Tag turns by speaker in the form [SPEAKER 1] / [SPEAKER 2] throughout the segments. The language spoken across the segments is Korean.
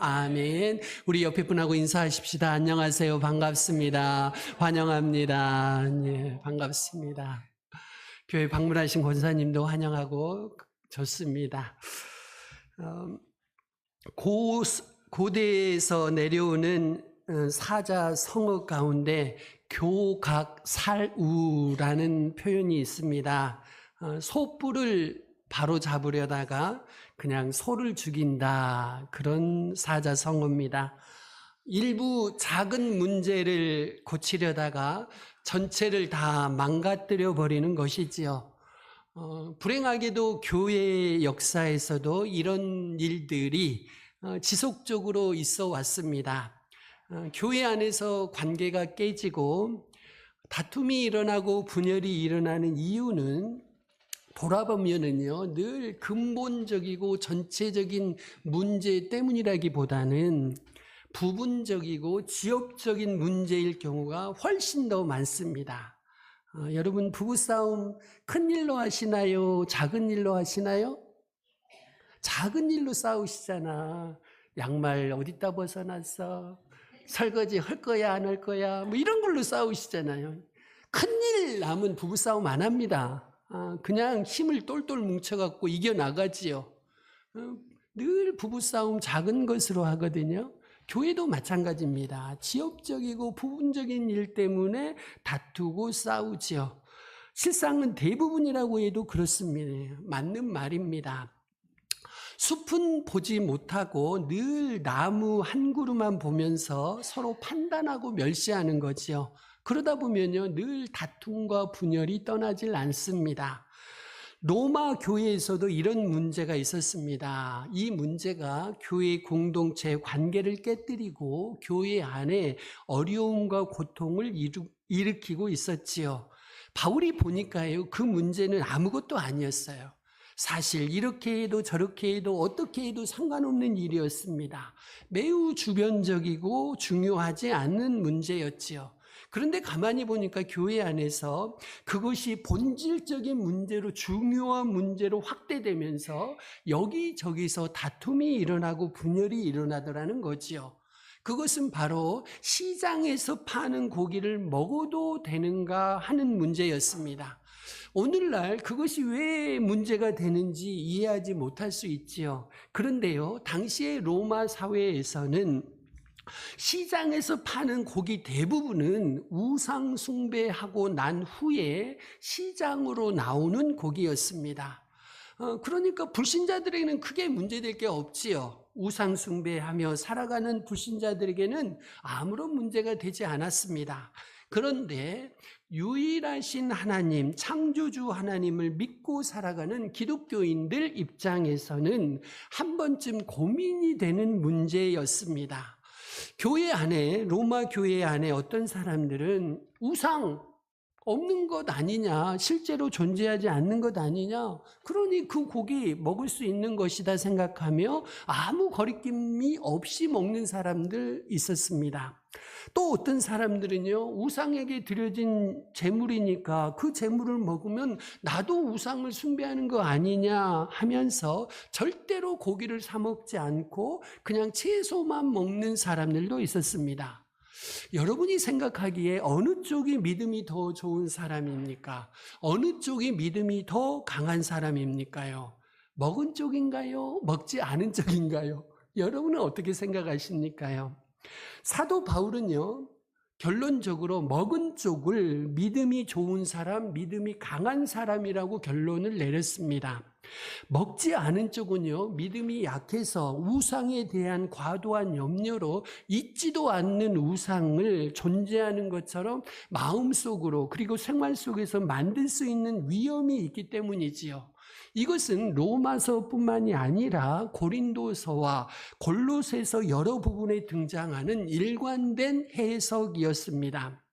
[SPEAKER 1] 아멘. 우리 옆에 분하고 인사하십시다. 안녕하세요. 반갑습니다. 환영합니다. 예, 반갑습니다. 교회 방문하신 권사님도 환영하고 좋습니다. 고대에서 내려오는 사자 성어 가운데 교각살우라는 표현이 있습니다. 소뿔을 바로 잡으려다가 그냥 소를 죽인다, 그런 사자 성어입니다. 일부 작은 문제를 고치려다가 전체를 다 망가뜨려 버리는 것이지요. 불행하게도 교회 역사에서도 이런 일들이 지속적으로 있어 왔습니다. 교회 안에서 관계가 깨지고 다툼이 일어나고 분열이 일어나는 이유는 돌아보면은요, 늘 근본적이고 전체적인 문제 때문이라기보다는 부분적이고 지역적인 문제일 경우가 훨씬 더 많습니다. 여러분, 부부싸움 큰 일로 하시나요? 작은 일로 하시나요? 작은 일로 싸우시잖아. 양말 어디다 벗어놨어? 설거지 할 거야, 안 할 거야? 뭐 이런 걸로 싸우시잖아요. 큰일 나면 부부싸움 안 합니다. 그냥 힘을 똘똘 뭉쳐갖고 이겨나가지요. 늘 부부싸움 작은 것으로 하거든요. 교회도 마찬가지입니다. 지역적이고 부분적인 일 때문에 다투고 싸우지요. 실상은 대부분이라고 해도 그렇습니다. 맞는 말입니다. 숲은 보지 못하고 늘 나무 한 그루만 보면서 서로 판단하고 멸시하는 거지요. 그러다 보면요, 늘 다툼과 분열이 떠나질 않습니다. 로마 교회에서도 이런 문제가 있었습니다. 이 문제가 교회 공동체 관계를 깨뜨리고 교회 안에 어려움과 고통을 일으키고 있었지요. 바울이 보니까요, 그 문제는 아무것도 아니었어요. 사실 이렇게 해도 저렇게 해도 어떻게 해도 상관없는 일이었습니다. 매우 주변적이고 중요하지 않는 문제였지요. 그런데 가만히 보니까 교회 안에서 그것이 본질적인 문제로, 중요한 문제로 확대되면서 여기저기서 다툼이 일어나고 분열이 일어나더라는 거지요. 그것은 바로 시장에서 파는 고기를 먹어도 되는가 하는 문제였습니다. 오늘날 그것이 왜 문제가 되는지 이해하지 못할 수 있지요. 그런데요, 당시의 로마 사회에서는 시장에서 파는 고기 대부분은 우상 숭배하고 난 후에 시장으로 나오는 고기였습니다. 그러니까 불신자들에게는 크게 문제될 게 없지요. 우상 숭배하며 살아가는 불신자들에게는 아무런 문제가 되지 않았습니다. 그런데 유일하신 하나님, 창조주 하나님을 믿고 살아가는 기독교인들 입장에서는 한 번쯤 고민이 되는 문제였습니다. 교회 안에, 로마 교회 안에 어떤 사람들은 우상 없는 것 아니냐, 실제로 존재하지 않는 것 아니냐, 그러니 그 고기 먹을 수 있는 것이다 생각하며 아무 거리낌이 없이 먹는 사람들 있었습니다. 또 어떤 사람들은요, 우상에게 드려진 제물이니까 그 제물을 먹으면 나도 우상을 숭배하는 거 아니냐 하면서 절대로 고기를 사 먹지 않고 그냥 채소만 먹는 사람들도 있었습니다. 여러분이 생각하기에 어느 쪽이 믿음이 더 좋은 사람입니까? 어느 쪽이 믿음이 더 강한 사람입니까요? 먹은 쪽인가요? 먹지 않은 쪽인가요? 여러분은 어떻게 생각하십니까요? 사도 바울은요, 결론적으로 먹은 쪽을 믿음이 좋은 사람, 믿음이 강한 사람이라고 결론을 내렸습니다. 먹지 않은 쪽은요, 믿음이 약해서 우상에 대한 과도한 염려로 잊지도 않는 우상을 존재하는 것처럼 마음속으로 그리고 생활 속에서 만들 수 있는 위험이 있기 때문이지요. 이것은 로마서뿐만이 아니라 고린도서와 골로새서 여러 부분에 등장하는 일관된 해석이었습니다.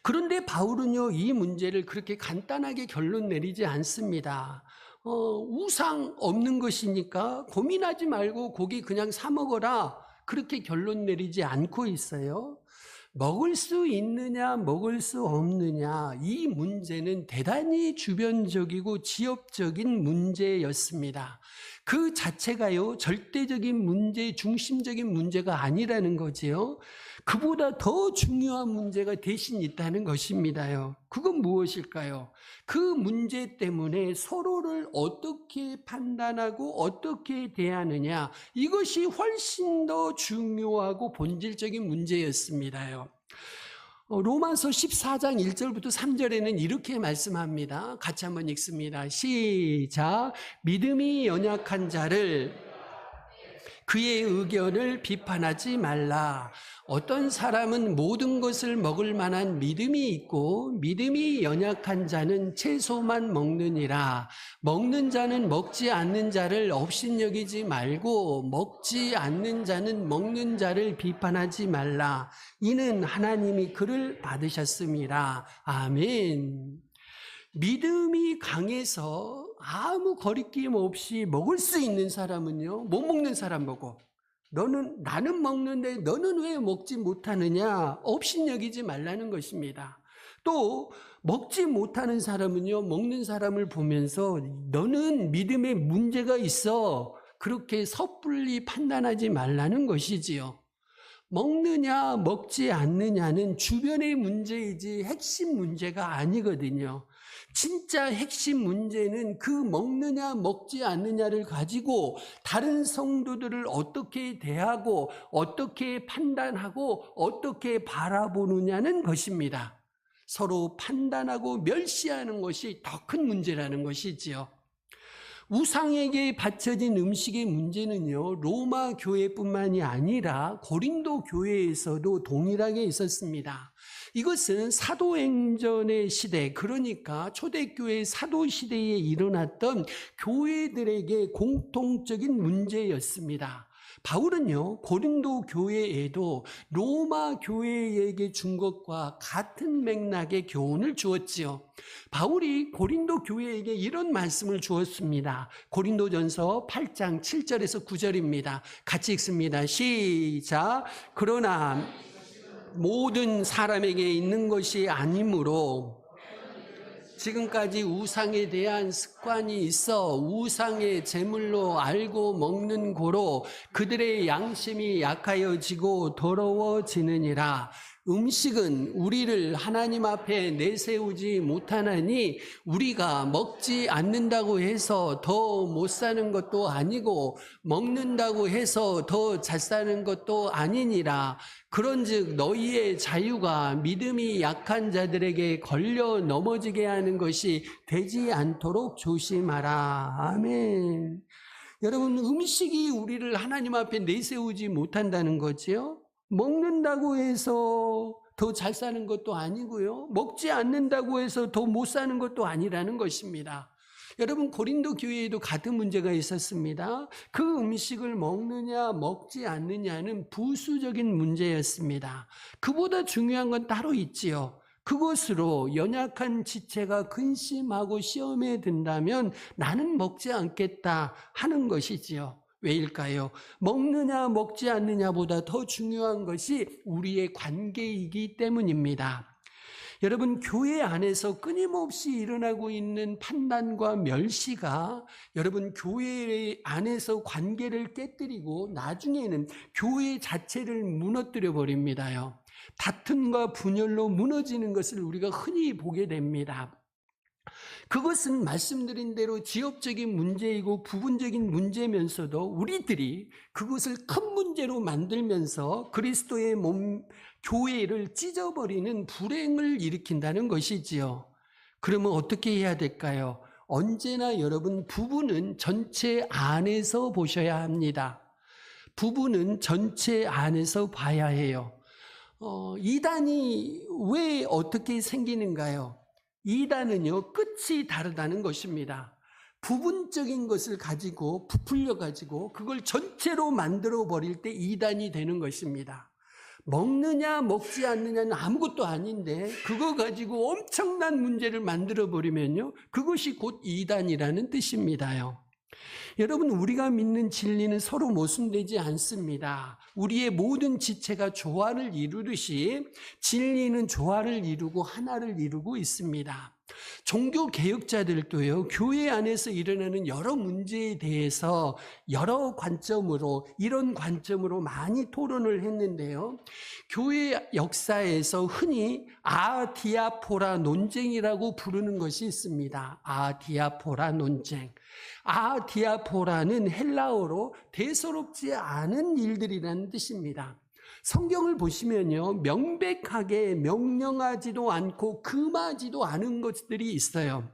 [SPEAKER 1] 그런데 바울은요, 이 문제를 그렇게 간단하게 결론 내리지 않습니다. 우상 없는 것이니까 고민하지 말고 고기 그냥 사 먹어라, 그렇게 결론 내리지 않고 있어요. 먹을 수 있느냐 먹을 수 없느냐, 이 문제는 대단히 주변적이고 지역적인 문제였습니다. 그 자체가요, 절대적인 문제, 중심적인 문제가 아니라는 거지요. 그보다 더 중요한 문제가 대신 있다는 것입니다요. 그건 무엇일까요? 그 문제 때문에 서로를 어떻게 판단하고 어떻게 대하느냐, 이것이 훨씬 더 중요하고 본질적인 문제였습니다요. 로마서 14장 1절부터 3절에는 이렇게 말씀합니다. 같이 한번 읽습니다. 시작. 믿음이 연약한 자를, 그의 의견을 비판하지 말라. 어떤 사람은 모든 것을 먹을 만한 믿음이 있고 믿음이 연약한 자는 채소만 먹느니라. 먹는 자는 먹지 않는 자를 업신여기지 말고 먹지 않는 자는 먹는 자를 비판하지 말라. 이는 하나님이 그를 받으셨습니다. 아멘. 믿음이 강해서 아무 거리낌 없이 먹을 수 있는 사람은요, 못 먹는 사람 보고, 나는 먹는데 너는 왜 먹지 못하느냐, 업신여기지 말라는 것입니다. 또 먹지 못하는 사람은요, 먹는 사람을 보면서 너는 믿음에 문제가 있어, 그렇게 섣불리 판단하지 말라는 것이지요. 먹느냐 먹지 않느냐는 주변의 문제이지 핵심 문제가 아니거든요. 진짜 핵심 문제는 그 먹느냐 먹지 않느냐를 가지고 다른 성도들을 어떻게 대하고 어떻게 판단하고 어떻게 바라보느냐는 것입니다. 서로 판단하고 멸시하는 것이 더 큰 문제라는 것이지요. 우상에게 바쳐진 음식의 문제는요, 로마 교회뿐만이 아니라 고린도 교회에서도 동일하게 있었습니다. 이것은 사도행전의 시대, 그러니까 초대교회 사도시대에 일어났던 교회들에게 공통적인 문제였습니다. 바울은요, 고린도 교회에도 로마 교회에게 준 것과 같은 맥락의 교훈을 주었지요. 바울이 고린도 교회에게 이런 말씀을 주었습니다. 고린도전서 8장 7절에서 9절입니다. 같이 읽습니다. 시작. 그러나 모든 사람에게 있는 것이 아니므로 지금까지 우상에 대한 습관이 있어 우상의 제물로 알고 먹는 고로 그들의 양심이 약하여지고 더러워지느니라. 음식은 우리를 하나님 앞에 내세우지 못하나니 우리가 먹지 않는다고 해서 더 못 사는 것도 아니고 먹는다고 해서 더 잘 사는 것도 아니니라. 그런즉 너희의 자유가 믿음이 약한 자들에게 걸려 넘어지게 하는 것이 되지 않도록 조심하라. 아멘. 여러분, 음식이 우리를 하나님 앞에 내세우지 못한다는 거지요. 먹는다고 해서 더 잘 사는 것도 아니고요. 먹지 않는다고 해서 더 못 사는 것도 아니라는 것입니다. 여러분, 고린도 교회에도 같은 문제가 있었습니다. 그 음식을 먹느냐 먹지 않느냐는 부수적인 문제였습니다. 그보다 중요한 건 따로 있지요. 그것으로 연약한 지체가 근심하고 시험에 든다면 나는 먹지 않겠다 하는 것이지요. 왜일까요? 먹느냐 먹지 않느냐보다 더 중요한 것이 우리의 관계이기 때문입니다. 여러분, 교회 안에서 끊임없이 일어나고 있는 판단과 멸시가 여러분 교회 안에서 관계를 깨뜨리고 나중에는 교회 자체를 무너뜨려 버립니다요. 다툼과 분열로 무너지는 것을 우리가 흔히 보게 됩니다. 그것은 말씀드린 대로 지역적인 문제이고 부분적인 문제면서도 우리들이 그것을 큰 문제로 만들면서 그리스도의 몸, 교회를 찢어버리는 불행을 일으킨다는 것이지요. 그러면 어떻게 해야 될까요? 언제나 여러분, 부부는 전체 안에서 보셔야 합니다. 부부는 전체 안에서 봐야 해요. 이단이 왜 어떻게 생기는가요? 이단은요, 끝이 다르다는 것입니다. 부분적인 것을 가지고 부풀려 가지고 그걸 전체로 만들어 버릴 때 이단이 되는 것입니다. 먹느냐 먹지 않느냐는 아무것도 아닌데 그거 가지고 엄청난 문제를 만들어 버리면요, 그것이 곧 이단이라는 뜻입니다요. 여러분, 우리가 믿는 진리는 서로 모순되지 않습니다. 우리의 모든 지체가 조화를 이루듯이 진리는 조화를 이루고 하나를 이루고 있습니다. 종교 개혁자들도요, 교회 안에서 일어나는 여러 문제에 대해서 여러 관점으로, 이런 관점으로 많이 토론을 했는데요. 교회 역사에서 흔히 아디아포라 논쟁이라고 부르는 것이 있습니다. 아디아포라 논쟁. 아디아포라는 헬라어로 대수롭지 않은 일들이라는 뜻입니다. 성경을 보시면요, 명백하게 명령하지도 않고 금하지도 않은 것들이 있어요.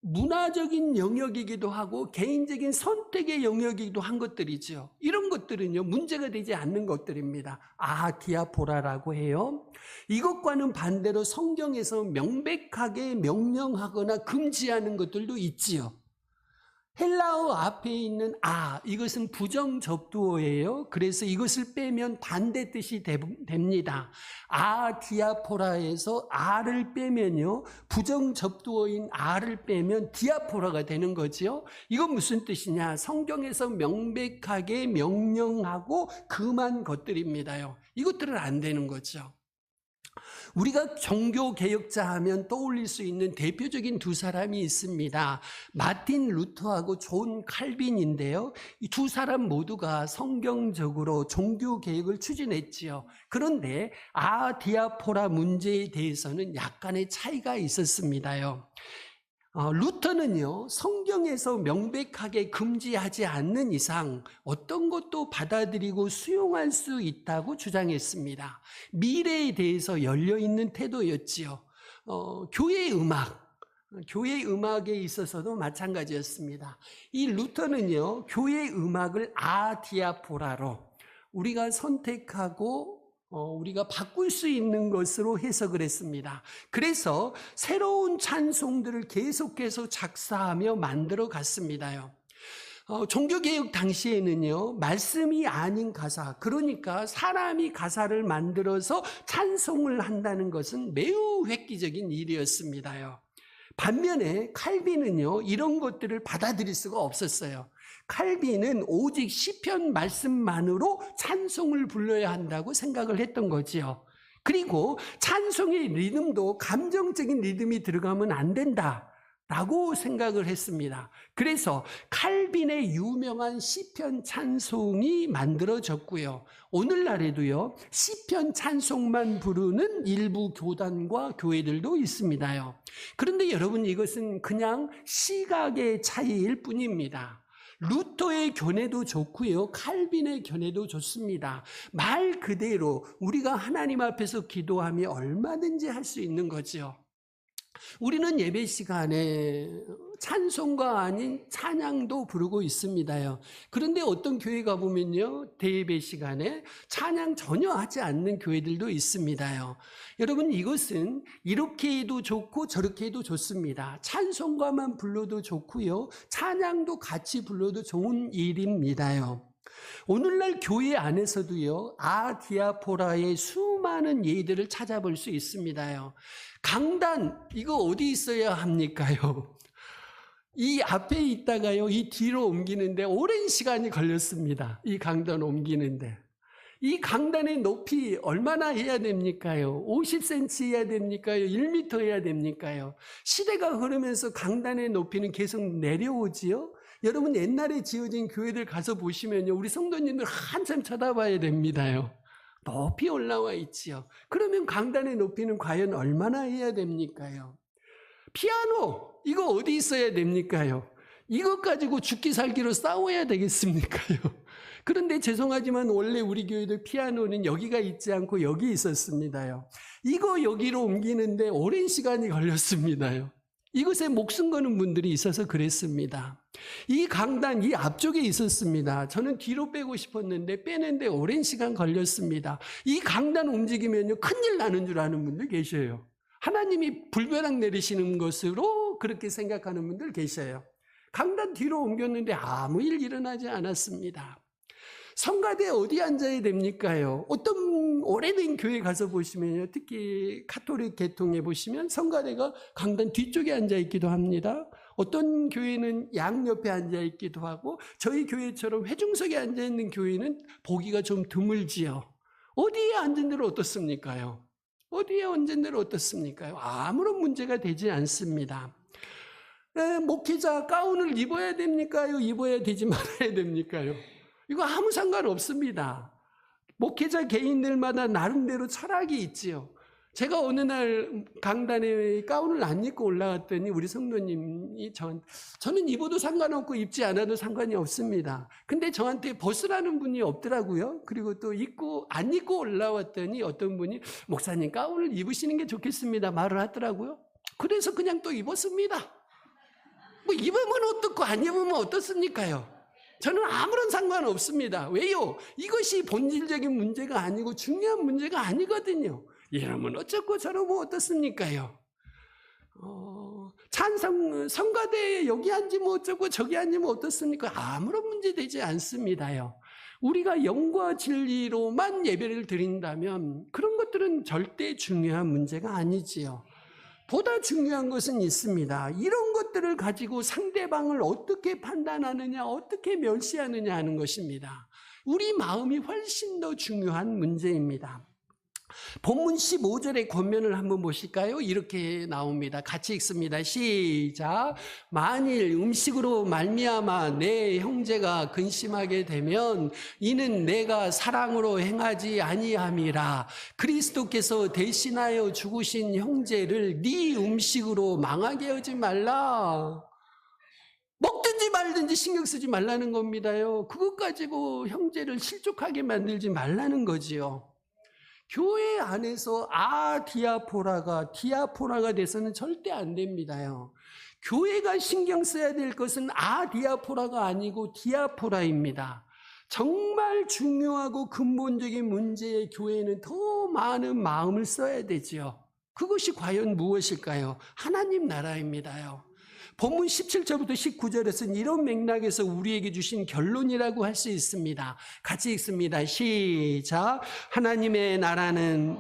[SPEAKER 1] 문화적인 영역이기도 하고 개인적인 선택의 영역이기도 한 것들이죠. 이런 것들은요, 문제가 되지 않는 것들입니다. 아디아포라라고 해요. 이것과는 반대로 성경에서 명백하게 명령하거나 금지하는 것들도 있지요. 헬라어 앞에 있는 이것은 부정접두어예요. 그래서 이것을 빼면 반대 뜻이 됩니다. 디아포라에서 를 빼면요, 부정접두어인 를 빼면 디아포라가 되는 거죠. 이건 무슨 뜻이냐? 성경에서 명백하게 명령하고 금한 것들입니다요. 이것들은 안 되는 거죠. 우리가 종교개혁자 하면 떠올릴 수 있는 대표적인 두 사람이 있습니다. 마틴 루터하고 존 칼빈인데요. 이 두 사람 모두가 성경적으로 종교개혁을 추진했지요. 그런데 디아포라 문제에 대해서는 약간의 차이가 있었습니다요. 루터는요, 성경에서 명백하게 금지하지 않는 이상 어떤 것도 받아들이고 수용할 수 있다고 주장했습니다. 미래에 대해서 열려있는 태도였지요. 교회 음악에 있어서도 마찬가지였습니다. 이 루터는요, 교회 음악을 아디아포라로 우리가 선택하고 우리가 바꿀 수 있는 것으로 해석을 했습니다. 그래서 새로운 찬송들을 계속해서 작사하며 만들어 갔습니다요. 종교개혁 당시에는요, 말씀이 아닌 가사, 그러니까 사람이 가사를 만들어서 찬송을 한다는 것은 매우 획기적인 일이었습니다요. 반면에 칼빈은요, 이런 것들을 받아들일 수가 없었어요. 칼빈은 오직 시편 말씀만으로 찬송을 불러야 한다고 생각을 했던 거지요. 그리고 찬송의 리듬도 감정적인 리듬이 들어가면 안 된다라고 생각을 했습니다. 그래서 칼빈의 유명한 시편 찬송이 만들어졌고요. 오늘날에도요, 시편 찬송만 부르는 일부 교단과 교회들도 있습니다요. 그런데 여러분, 이것은 그냥 시각의 차이일 뿐입니다. 루터의 견해도 좋고요, 칼빈의 견해도 좋습니다. 말 그대로 우리가 하나님 앞에서 기도하며 얼마든지 할 수 있는 거죠. 우리는 예배 시간에 찬송가 아닌 찬양도 부르고 있습니다요. 그런데 어떤 교회 가보면요, 대예배 시간에 찬양 전혀 하지 않는 교회들도 있습니다요. 여러분, 이것은 이렇게 해도 좋고 저렇게 해도 좋습니다. 찬송가만 불러도 좋고요, 찬양도 같이 불러도 좋은 일입니다요. 오늘날 교회 안에서도요, 디아포라의 수많은 예들을 찾아볼 수 있습니다요. 강단, 이거 어디 있어야 합니까요? 이 앞에 있다가요, 이 뒤로 옮기는데 오랜 시간이 걸렸습니다. 이 강단 옮기는데. 이 강단의 높이 얼마나 해야 됩니까요? 50cm 해야 됩니까요? 1m 해야 됩니까요? 시대가 흐르면서 강단의 높이는 계속 내려오지요? 여러분, 옛날에 지어진 교회들 가서 보시면요, 우리 성도님들 한참 쳐다봐야 됩니다요. 높이 올라와 있지요. 그러면 강단의 높이는 과연 얼마나 해야 됩니까요? 피아노, 이거 어디 있어야 됩니까요? 이것 가지고 죽기 살기로 싸워야 되겠습니까요? 그런데 죄송하지만 원래 우리 교회도 피아노는 여기가 있지 않고 여기 있었습니다요. 이거 여기로 옮기는데 오랜 시간이 걸렸습니다요. 이것에 목숨 거는 분들이 있어서 그랬습니다. 이 강단, 이 앞쪽에 있었습니다. 저는 뒤로 빼고 싶었는데 빼는데 오랜 시간 걸렸습니다. 이 강단 움직이면요, 큰일 나는 줄 아는 분들 계셔요. 하나님이 불벼락 내리시는 것으로 그렇게 생각하는 분들 계셔요. 강단 뒤로 옮겼는데 아무 일 일어나지 않았습니다. 성가대 어디 앉아야 됩니까요? 어떤 오래된 교회 가서 보시면요, 특히 가톨릭 계통에 보시면 성가대가 강단 뒤쪽에 앉아 있기도 합니다. 어떤 교회는 양옆에 앉아 있기도 하고, 저희 교회처럼 회중석에 앉아 있는 교회는 보기가 좀 드물지요. 어디에 앉은 대로 어떻습니까요? 어디에 언젠들 어떻습니까? 아무런 문제가 되지 않습니다. 목회자 가운을 입어야 됩니까요? 입어야 되지 말아야 됩니까요? 이거 아무 상관없습니다. 목회자 개인들마다 나름대로 철학이 있지요. 제가 어느 날 강단에 가운을 안 입고 올라갔더니 우리 성도님이 저는 입어도 상관없고 입지 않아도 상관이 없습니다. 근데 저한테 벗으라는 분이 없더라고요. 그리고 또 안 입고 올라왔더니 어떤 분이 목사님 가운을 입으시는 게 좋겠습니다 말을 하더라고요. 그래서 그냥 또 입었습니다. 뭐 입으면 어떻고 안 입으면 어떻습니까요? 저는 아무런 상관없습니다. 왜요? 이것이 본질적인 문제가 아니고 중요한 문제가 아니거든요. 이러면 어쩌고 저러면 어떻습니까요? 성가대에 여기 앉으면 어쩌고 저기 앉으면 어떻습니까? 아무런 문제 되지 않습니다요. 우리가 영과 진리로만 예배를 드린다면 그런 것들은 절대 중요한 문제가 아니지요. 보다 중요한 것은 있습니다. 이런 것들을 가지고 상대방을 어떻게 판단하느냐, 어떻게 멸시하느냐 하는 것입니다. 우리 마음이 훨씬 더 중요한 문제입니다. 본문 15절의 권면을 한번 보실까요? 이렇게 나옵니다. 같이 읽습니다. 시작. 만일 음식으로 말미암아 내 형제가 근심하게 되면 이는 내가 사랑으로 행하지 아니함이라. 그리스도께서 대신하여 죽으신 형제를 네 음식으로 망하게 하지 말라. 먹든지 말든지 신경 쓰지 말라는 겁니다요. 그것 가지고 형제를 실족하게 만들지 말라는 거지요. 교회 안에서 디아포라가 돼서는 절대 안 됩니다요. 교회가 신경 써야 될 것은 디아포라가 아니고 디아포라입니다. 정말 중요하고 근본적인 문제에 교회는 더 많은 마음을 써야 되지요. 그것이 과연 무엇일까요? 하나님 나라입니다요. 본문 17절부터 19절에서는 이런 맥락에서 우리에게 주신 결론이라고 할 수 있습니다. 같이 읽습니다. 시작. 하나님의 나라는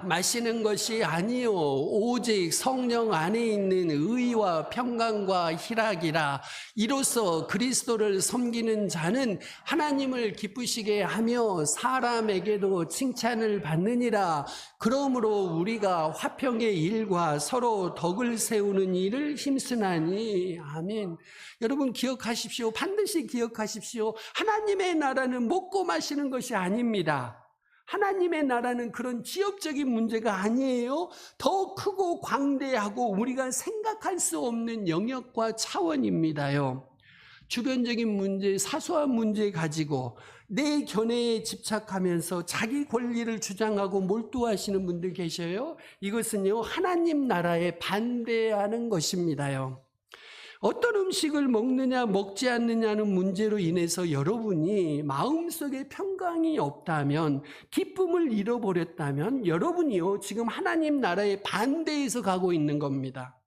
[SPEAKER 1] 마시는 것이 아니요 오직 성령 안에 있는 의와 평강과 희락이라. 이로써 그리스도를 섬기는 자는 하나님을 기쁘시게 하며 사람에게도 칭찬을 받느니라. 그러므로 우리가 화평의 일과 서로 덕을 세우는 일을 힘쓰나니. 아멘. 여러분 기억하십시오. 반드시 기억하십시오. 하나님의 나라는 먹고 마시는 것이 아닙니다. 하나님의 나라는 그런 지역적인 문제가 아니에요. 더 크고 광대하고 우리가 생각할 수 없는 영역과 차원입니다요. 주변적인 문제, 사소한 문제 가지고 내 견해에 집착하면서 자기 권리를 주장하고 몰두하시는 분들 계셔요. 이것은요, 하나님 나라에 반대하는 것입니다요. 어떤 음식을 먹느냐 먹지 않느냐는 문제로 인해서 여러분이 마음속에 평강이 없다면, 기쁨을 잃어버렸다면 여러분이요 지금 하나님 나라의 반대에서 가고 있는 겁니다.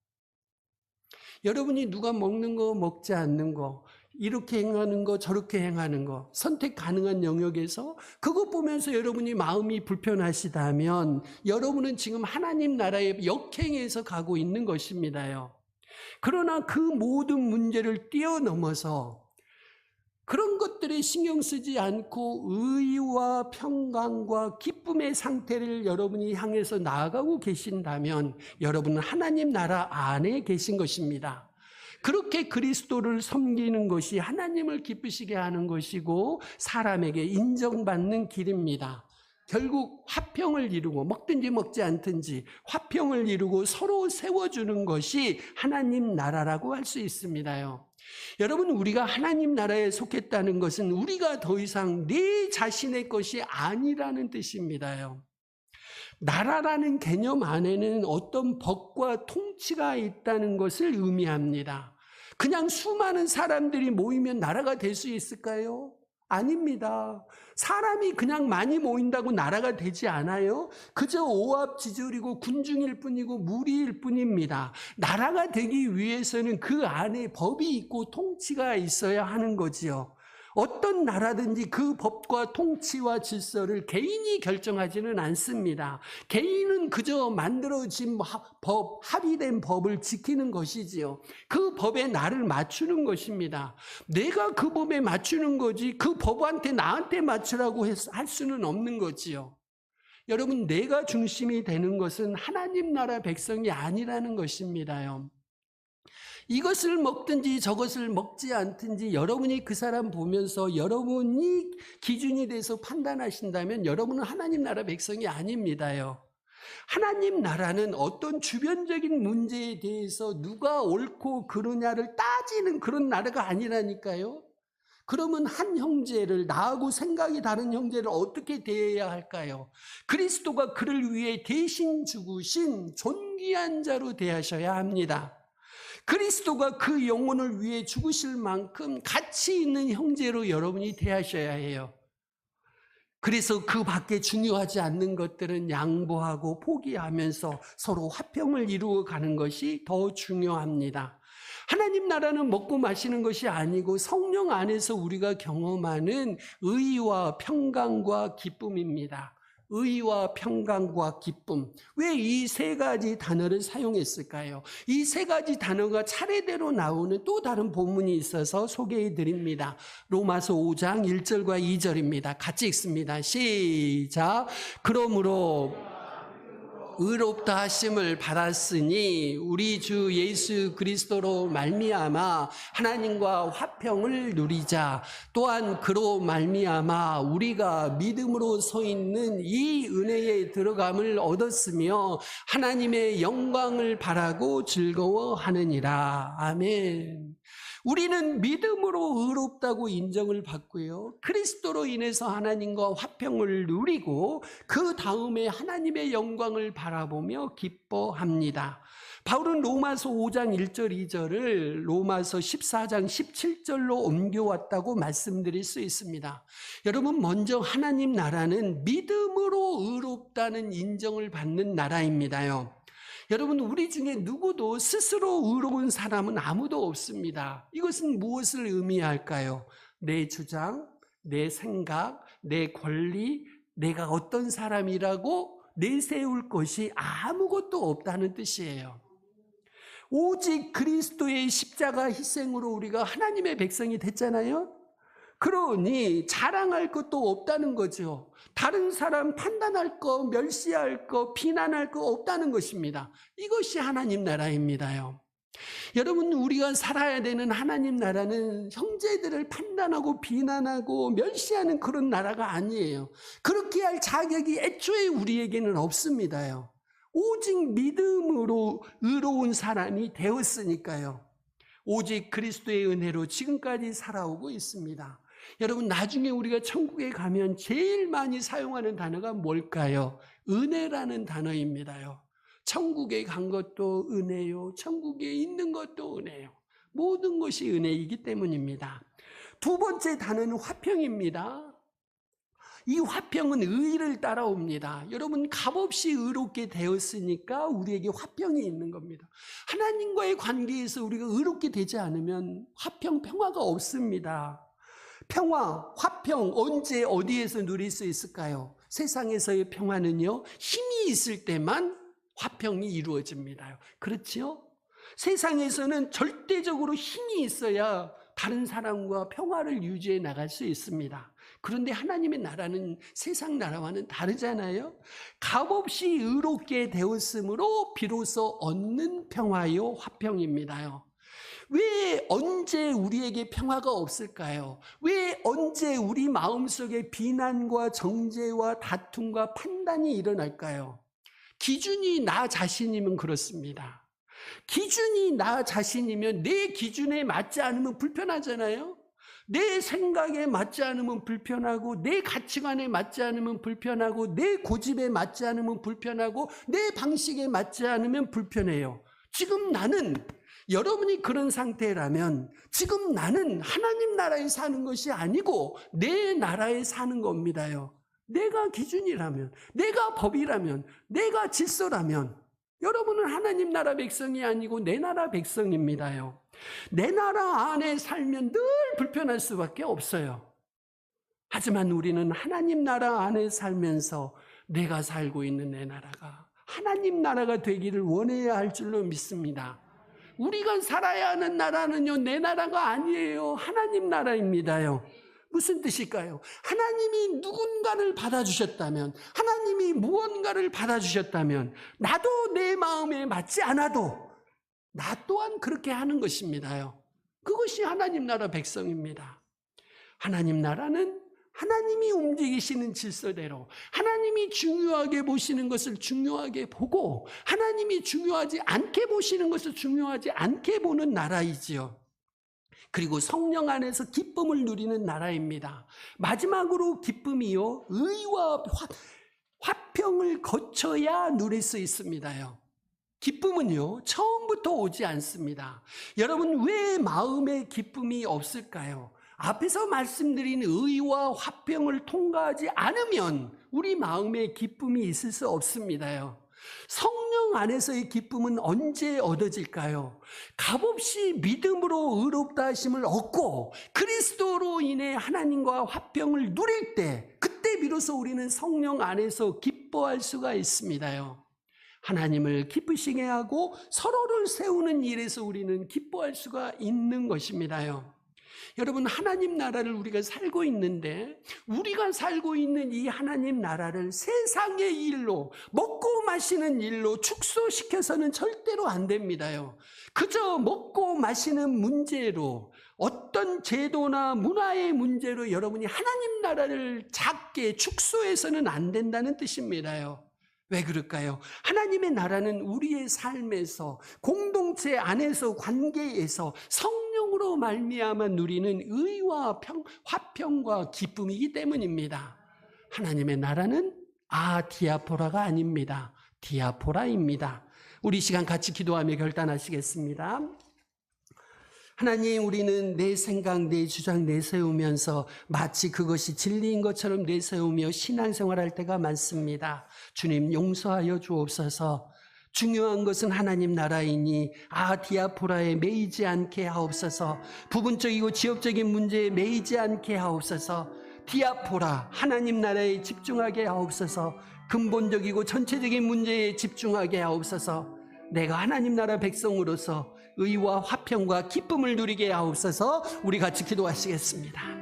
[SPEAKER 1] 여러분이 누가 먹는 거 먹지 않는 거, 이렇게 행하는 거 저렇게 행하는 거 선택 가능한 영역에서 그것 보면서 여러분이 마음이 불편하시다면 여러분은 지금 하나님 나라의 역행에서 가고 있는 것입니다요. 그러나 그 모든 문제를 뛰어넘어서 그런 것들에 신경 쓰지 않고 의와 평강과 기쁨의 상태를 여러분이 향해서 나아가고 계신다면 여러분은 하나님 나라 안에 계신 것입니다. 그렇게 그리스도를 섬기는 것이 하나님을 기쁘시게 하는 것이고 사람에게 인정받는 길입니다. 결국 화평을 이루고 먹든지 먹지 않든지 화평을 이루고 서로 세워주는 것이 하나님 나라라고 할 수 있습니다요. 여러분, 우리가 하나님 나라에 속했다는 것은 우리가 더 이상 내 자신의 것이 아니라는 뜻입니다요. 나라라는 개념 안에는 어떤 법과 통치가 있다는 것을 의미합니다. 그냥 수많은 사람들이 모이면 나라가 될 수 있을까요? 아닙니다. 사람이 그냥 많이 모인다고 나라가 되지 않아요. 그저 오합지졸이고 군중일 뿐이고 무리일 뿐입니다. 나라가 되기 위해서는 그 안에 법이 있고 통치가 있어야 하는 거지요. 어떤 나라든지 그 법과 통치와 질서를 개인이 결정하지는 않습니다. 개인은 그저 만들어진 합의된 법을 지키는 것이지요. 그 법에 나를 맞추는 것입니다. 내가 그 법에 맞추는 거지 그 법한테 나한테 맞추라고 할 수는 없는 거지요. 여러분, 내가 중심이 되는 것은 하나님 나라 백성이 아니라는 것입니다요. 이것을 먹든지 저것을 먹지 않든지 여러분이 그 사람 보면서 여러분이 기준이 돼서 판단하신다면 여러분은 하나님 나라 백성이 아닙니다요. 하나님 나라는 어떤 주변적인 문제에 대해서 누가 옳고 그르냐를 따지는 그런 나라가 아니라니까요. 그러면 한 형제를, 나하고 생각이 다른 형제를 어떻게 대해야 할까요? 그리스도가 그를 위해 대신 죽으신 존귀한 자로 대하셔야 합니다. 그리스도가 그 영혼을 위해 죽으실 만큼 가치 있는 형제로 여러분이 대하셔야 해요. 그래서 그 밖에 중요하지 않는 것들은 양보하고 포기하면서 서로 화평을 이루어 가는 것이 더 중요합니다. 하나님 나라는 먹고 마시는 것이 아니고 성령 안에서 우리가 경험하는 의와 평강과 기쁨입니다. 의와 평강과 기쁨. 왜 이 세 가지 단어를 사용했을까요? 이 세 가지 단어가 차례대로 나오는 또 다른 본문이 있어서 소개해 드립니다. 로마서 5장 1절과 2절입니다. 같이 읽습니다. 시작. 그러므로 의롭다 하심을 받았으니 우리 주 예수 그리스도로 말미암아 하나님과 화평을 누리자. 또한 그로 말미암아 우리가 믿음으로 서 있는 이 은혜에 들어감을 얻었으며 하나님의 영광을 바라고 즐거워하느니라. 아멘. 우리는 믿음으로 의롭다고 인정을 받고요. 그리스도로 인해서 하나님과 화평을 누리고 그 다음에 하나님의 영광을 바라보며 기뻐합니다. 바울은 로마서 5장 1절 2절을 로마서 14장 17절로 옮겨왔다고 말씀드릴 수 있습니다. 여러분, 먼저 하나님 나라는 믿음으로 의롭다는 인정을 받는 나라입니다요. 여러분, 우리 중에 누구도 스스로 의로운 사람은 아무도 없습니다. 이것은 무엇을 의미할까요? 내 주장, 내 생각, 내 권리, 내가 어떤 사람이라고 내세울 것이 아무것도 없다는 뜻이에요. 오직 그리스도의 십자가 희생으로 우리가 하나님의 백성이 됐잖아요. 그러니 자랑할 것도 없다는 거죠. 다른 사람 판단할 거, 멸시할 거, 비난할 거 없다는 것입니다. 이것이 하나님 나라입니다요. 여러분, 우리가 살아야 되는 하나님 나라는 형제들을 판단하고 비난하고 멸시하는 그런 나라가 아니에요. 그렇게 할 자격이 애초에 우리에게는 없습니다요. 오직 믿음으로 의로운 사람이 되었으니까요. 오직 그리스도의 은혜로 지금까지 살아오고 있습니다. 여러분, 나중에 우리가 천국에 가면 제일 많이 사용하는 단어가 뭘까요? 은혜라는 단어입니다요. 천국에 간 것도 은혜요. 천국에 있는 것도 은혜요. 모든 것이 은혜이기 때문입니다. 두 번째 단어는 화평입니다. 이 화평은 의를 따라옵니다. 여러분, 값없이 의롭게 되었으니까 우리에게 화평이 있는 겁니다. 하나님과의 관계에서 우리가 의롭게 되지 않으면 화평, 평화가 없습니다. 평화, 화평, 언제 어디에서 누릴 수 있을까요? 세상에서의 평화는요, 힘이 있을 때만 화평이 이루어집니다. 그렇지요? 세상에서는 절대적으로 힘이 있어야 다른 사람과 평화를 유지해 나갈 수 있습니다. 그런데 하나님의 나라는 세상 나라와는 다르잖아요. 값없이 의롭게 되었으므로 비로소 얻는 평화요, 화평입니다요. 왜 언제 우리에게 평화가 없을까요? 왜 언제 우리 마음속에 비난과 정죄와 다툼과 판단이 일어날까요? 기준이 나 자신이면 그렇습니다. 기준이 나 자신이면 내 기준에 맞지 않으면 불편하잖아요. 내 생각에 맞지 않으면 불편하고, 내 가치관에 맞지 않으면 불편하고, 내 고집에 맞지 않으면 불편하고, 내 방식에 맞지 않으면 불편해요. 지금 나는, 여러분이 그런 상태라면 지금 나는 하나님 나라에 사는 것이 아니고 내 나라에 사는 겁니다요. 내가 기준이라면, 내가 법이라면, 내가 질서라면 여러분은 하나님 나라 백성이 아니고 내 나라 백성입니다요. 내 나라 안에 살면 늘 불편할 수밖에 없어요. 하지만 우리는 하나님 나라 안에 살면서 내가 살고 있는 내 나라가 하나님 나라가 되기를 원해야 할 줄로 믿습니다. 우리가 살아야 하는 나라는요, 내 나라가 아니에요. 하나님 나라입니다요. 무슨 뜻일까요? 하나님이 누군가를 받아주셨다면, 하나님이 무언가를 받아주셨다면, 나도 내 마음에 맞지 않아도 나 또한 그렇게 하는 것입니다요. 그것이 하나님 나라 백성입니다. 하나님 나라는 하나님이 움직이시는 질서대로, 하나님이 중요하게 보시는 것을 중요하게 보고, 하나님이 중요하지 않게 보시는 것을 중요하지 않게 보는 나라이지요. 그리고 성령 안에서 기쁨을 누리는 나라입니다. 마지막으로 기쁨이요, 의와 화평을 거쳐야 누릴 수 있습니다요. 기쁨은요, 처음부터 오지 않습니다. 여러분, 왜 마음에 기쁨이 없을까요? 앞에서 말씀드린 의와 화평을 통과하지 않으면 우리 마음에 기쁨이 있을 수 없습니다요. 성령 안에서의 기쁨은 언제 얻어질까요? 값없이 믿음으로 의롭다 하심을 얻고 그리스도로 인해 하나님과 화평을 누릴 때, 그때 비로소 우리는 성령 안에서 기뻐할 수가 있습니다요. 하나님을 기쁘시게 하고 서로를 세우는 일에서 우리는 기뻐할 수가 있는 것입니다요. 여러분, 하나님 나라를 우리가 살고 있는데, 우리가 살고 있는 이 하나님 나라를 세상의 일로, 먹고 마시는 일로 축소시켜서는 절대로 안 됩니다요. 그저 먹고 마시는 문제로, 어떤 제도나 문화의 문제로 여러분이 하나님 나라를 작게 축소해서는 안 된다는 뜻입니다요. 왜 그럴까요? 하나님의 나라는 우리의 삶에서, 공동체 안에서, 관계에서 성령으로 말미암아 누리는 의와 화평과 기쁨이기 때문입니다. 하나님의 나라는 디아포라가 아닙니다. 디아포라입니다. 우리 시간 같이 기도하며 결단하시겠습니다. 하나님, 우리는 내 생각, 내 주장 내세우면서 마치 그것이 진리인 것처럼 내세우며 신앙생활할 때가 많습니다. 주님, 용서하여 주옵소서. 중요한 것은 하나님 나라이니 디아포라에 매이지 않게 하옵소서. 부분적이고 지역적인 문제에 매이지 않게 하옵소서. 디아포라, 하나님 나라에 집중하게 하옵소서. 근본적이고 전체적인 문제에 집중하게 하옵소서. 내가 하나님 나라 백성으로서 의와 화평과 기쁨을 누리게 하옵소서. 우리 같이 기도하시겠습니다.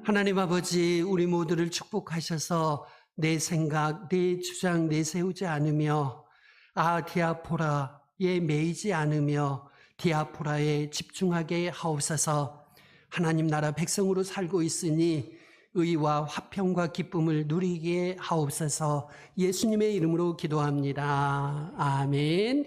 [SPEAKER 1] 하나님 아버지, 우리 모두를 축복하셔서 내 생각, 내 주장 내세우지 않으며 디아포라에 매이지 않으며 디아포라에 집중하게 하옵소서. 하나님 나라 백성으로 살고 있으니 의와 화평과 기쁨을 누리게 하옵소서. 예수님의 이름으로 기도합니다. 아멘.